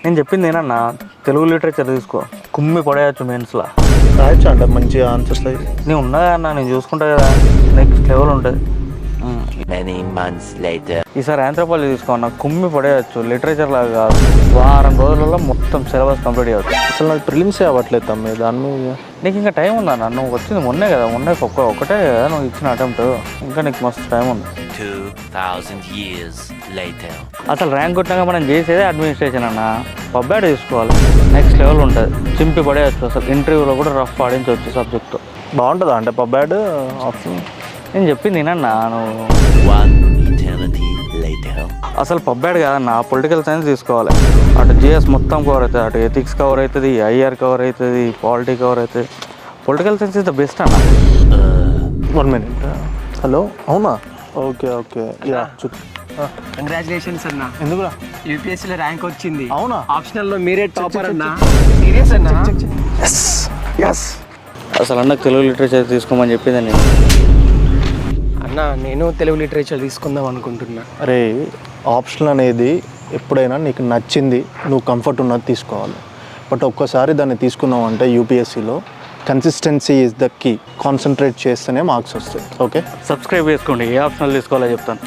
నేను చెప్పింది ఏనన్నా, తెలుగు లిటరేచర్ తీసుకో, కుమ్మి పడేయచ్చు మెయిన్స్లో. రాయొచ్చు అంటే మంచిగా ఆన్సర్స్ అయ్యి. నేను ఉన్నదా అన్న, నేను చూసుకుంటా కదా, నెక్స్ట్ లెవెల్ ఉంటుంది. ఈసారి ఆంథ్రోపాలజీ తీసుకో అన్న, కుమ్మి పడేయచ్చు. లిటరేచర్ లాగా కాదు, వారం రోజులలో మొత్తం సిలబస్ కంప్లీట్ చేయవచ్చు. అసలు నాకు ప్రిలిమ్స్ అవ్వట్లేదు తమ్మి, దాని మీద నీకు ఇంకా టైం ఉందన్న, నువ్వు వచ్చింది మొన్నే కదా, మొన్నే ఒకటే కదా నువ్వు ఇచ్చిన అటెంప్ట్, ఇంకా నీకు మస్తు టైం ఉంది. 2000 years later. అసలు ర్యాంక్ కొట్టినాక మనం చేసేదే అడ్మినిస్ట్రేషన్ అన్న. పబ్బాడ్ తీసుకోవాలి, నెక్స్ట్ లెవెల్ ఉంటుంది. చింపి పడేయచ్చు, అసలు ఇంటర్వ్యూలో కూడా రఫ్ ఆడించవచ్చు సబ్జెక్టు. బాగుంటుందా అంటే పబ్బాడ్ ఆప్షన్? నేను చెప్పింది వినన్నా నువ్వు. One eternity later. అసలు పబ్బాడ్ కాదన్న, పొలిటికల్ సైన్స్ తీసుకోవాలి. అటు జిఎస్ మొత్తం కవర్ అవుతుంది, అటు ఎథిక్స్ కవర్ అవుతుంది, ఐఆర్ కవర్ అవుతుంది, పాలిటీ కవర్ అవుతుంది. Political science is the best అన్న. 1 minute. హలో, అవునా? Okay okay, yeah. కంగ్రాచులేషన్స్ అన్న. ఎందుకురా? యూపీఎస్సీలో ర్యాంక్ వచ్చింది. అవునా? ఆప్షనల్ లో మీరే టాపర్ అన్న. సీరియస్ అన్న? అసలు అన్నకు తెలుగు లిటరేచర్ తీసుకోమని చెప్పింది నేను. అన్న నేను తెలుగు లిటరేచర్ తీసుకుందాం అనుకుంటున్నా. అరే, ఆప్షన్ అనేది ఎప్పుడైనా నీకు నచ్చింది, నువ్వు కంఫర్ట్ ఉన్నది తీసుకోవాలి. బట్ ఒక్కసారి దాన్ని తీసుకున్నావు అంటే యూపీఎస్సీలో consistency is the key. Concentrate చేస్తేనే మార్క్స్ వస్తాయి. ఓకే, సబ్స్క్రైబ్ చేసుకోండి, ఏ ఆప్షనల్ తీసుకోవాలో చెప్తాను.